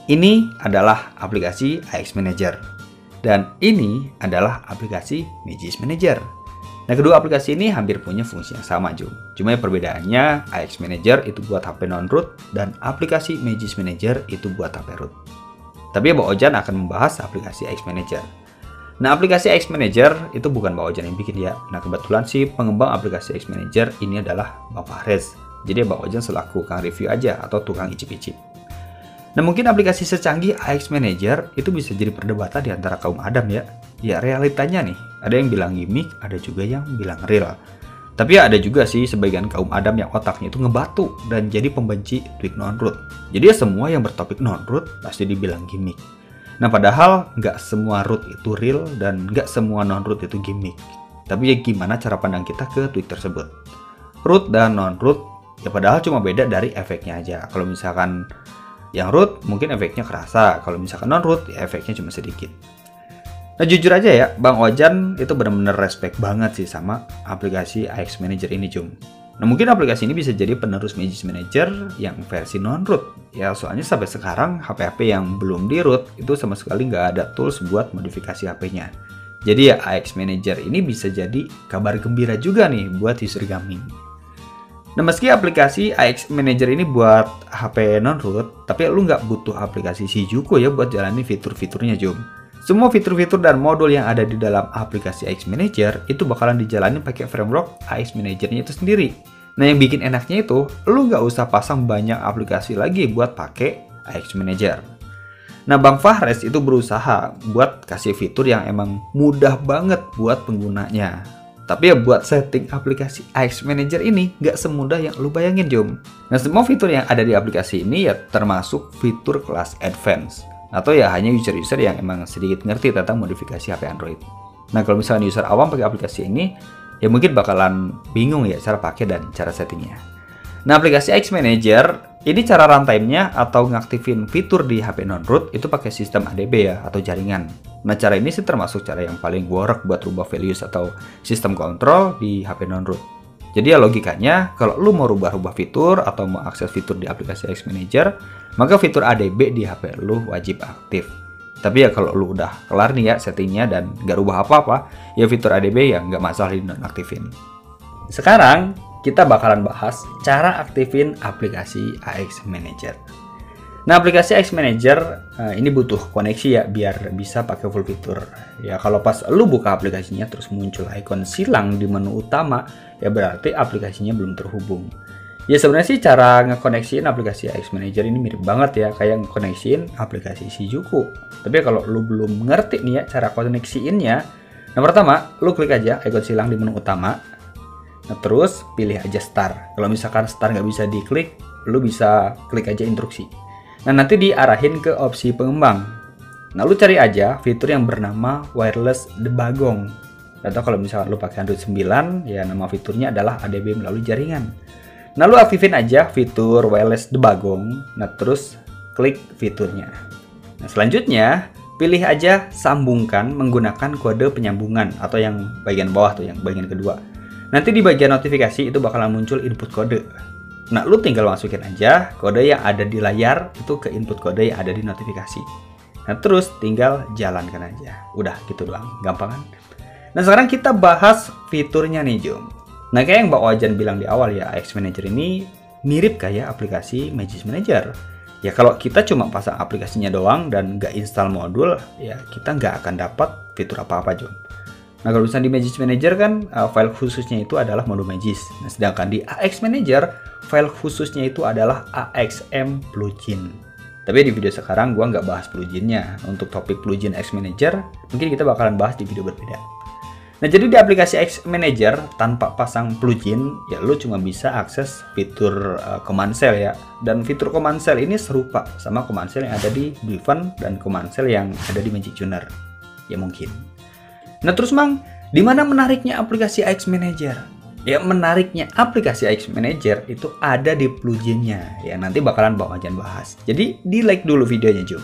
Ini adalah aplikasi AX Manager. Dan ini adalah aplikasi Magisk Manager. Nah, kedua aplikasi ini hampir punya fungsi yang sama, Jum. Cuma perbedaannya, AX Manager itu buat HP non-root dan aplikasi Magisk Manager itu buat HP root. Tapi Bang Ojan akan membahas aplikasi AX Manager. Nah, aplikasi AX Manager itu bukan Bang Ojan yang bikin ya. Nah, kebetulan sih pengembang aplikasi AX Manager ini adalah Bang Fahrez. Jadi Bang Ojan selaku tukang review aja atau tukang icip-icip. Nah, mungkin aplikasi secanggih AX Manager itu bisa jadi perdebatan di antara kaum Adam ya. Ya, realitanya nih, ada yang bilang gimmick, ada juga yang bilang real. Tapi ya ada juga sih sebagian kaum Adam yang otaknya itu ngebatu dan jadi pembenci tweak non-root. Jadi ya semua yang bertopik non-root pasti dibilang gimmick. Nah, padahal nggak semua root itu real dan nggak semua non-root itu gimmick. Tapi ya gimana cara pandang kita ke tweak tersebut. Root dan non-root ya padahal cuma beda dari efeknya aja. Kalau misalkan yang root mungkin efeknya kerasa, kalau misalkan non-root ya efeknya cuma sedikit. Nah, jujur aja ya, Bang Ojan itu benar-benar respect banget sih sama aplikasi AX Manager ini, Jum. Nah, mungkin aplikasi ini bisa jadi penerus Magisk Manager yang versi non-root. Ya, soalnya sampai sekarang HP-HP yang belum di-root itu sama sekali nggak ada tools buat modifikasi HP-nya. Jadi ya AX Manager ini bisa jadi kabar gembira juga nih buat user gaming. Nah, meski aplikasi AX Manager ini buat HP non-root, tapi lu nggak butuh aplikasi Shijuku ya buat jalani fitur-fiturnya, Jum. Semua fitur-fitur dan modul yang ada di dalam aplikasi AX Manager itu bakalan dijalani pakai framework AX Manager-nya itu sendiri. Nah, yang bikin enaknya itu, lu nggak usah pasang banyak aplikasi lagi buat pakai AX Manager. Nah, Bang Fahrez itu berusaha buat kasih fitur yang emang mudah banget buat penggunanya. Tapi ya buat setting aplikasi AX Manager ini nggak semudah yang lu bayangin, Jum. Nah, semua fitur yang ada di aplikasi ini ya termasuk fitur kelas advance. Atau ya hanya user-user yang emang sedikit ngerti tentang modifikasi HP Android. Nah, kalau misalnya user awam pakai aplikasi ini, ya mungkin bakalan bingung ya cara pakai dan cara settingnya. Nah, aplikasi AX Manager, ini cara runtime-nya atau ngaktifin fitur di HP non-root itu pakai sistem ADB ya, atau jaringan. Nah, cara ini sih termasuk cara yang paling work buat rubah values atau sistem kontrol di HP non-root. Jadi ya logikanya, kalau lu mau rubah-rubah fitur atau mau akses fitur di aplikasi AX Manager, maka fitur ADB di HP lu wajib aktif. Tapi ya kalau lu udah kelar nih ya settingnya dan nggak rubah apa-apa, ya fitur ADB ya nggak masalah di nonaktifin. Sekarang kita bakalan bahas cara aktifin aplikasi AX Manager. Nah, aplikasi AX Manager ini butuh koneksi ya biar bisa pakai full fitur. Ya kalau pas lu buka aplikasinya terus muncul ikon silang di menu utama, ya berarti aplikasinya belum terhubung. Ya sebenarnya sih cara ngekoneksiin aplikasi AX Manager ini mirip banget ya kayak ngekoneksiin aplikasi Shijuku. Tapi kalau lu belum ngerti nih ya cara koneksiinnya, nah pertama lu klik aja ikon silang di menu utama. Nah, terus pilih aja Start. Kalau misalkan Start nggak bisa diklik, lu bisa klik aja instruksi. Nah, nanti diarahin ke opsi pengembang. Nah, lu cari aja fitur yang bernama Wireless Debagong. Atau kalau misalkan lu pakai Android 9, ya nama fiturnya adalah ADB melalui jaringan. Nah, lu aktifin aja fitur Wireless Debagong. Nah, terus klik fiturnya. Nah, selanjutnya pilih aja sambungkan menggunakan kode penyambungan atau yang bagian bawah tuh, yang bagian kedua. Nanti di bagian notifikasi itu bakalan muncul input kode. Nah, lu tinggal masukin aja kode yang ada di layar itu ke input kode yang ada di notifikasi. Nah, terus tinggal jalankan aja. Udah gitu doang, gampang kan? Nah, sekarang kita bahas fiturnya nih, Jum. Nah, kayak yang Mbak Ojan bilang di awal ya, AX Manager ini mirip kayak aplikasi Magisk Manager. Ya kalau kita cuma pasang aplikasinya doang dan nggak install modul, ya kita nggak akan dapat fitur apa-apa, Jum. Nah, kalau misalnya di Magisk Manager kan file khususnya itu adalah modul Magisk. Nah, sedangkan di AX Manager file khususnya itu adalah AXM plugin. Tapi di video sekarang gua nggak bahas pluginnya. Untuk topik plugin AX Manager mungkin kita bakalan bahas di video berbeda. Nah, jadi di aplikasi AX Manager tanpa pasang plugin ya lu cuma bisa akses fitur command cell ya. Dan fitur command cell ini serupa sama command cell yang ada di Bliven dan command cell yang ada di Magic Tuner. Ya mungkin. Nah, terus Mang, di mana menariknya aplikasi AX Manager? Ya, menariknya aplikasi AX Manager itu ada di pluginnya. Ya, nanti bakalan Bang Ojan bahas. Jadi, di like dulu videonya, Jum.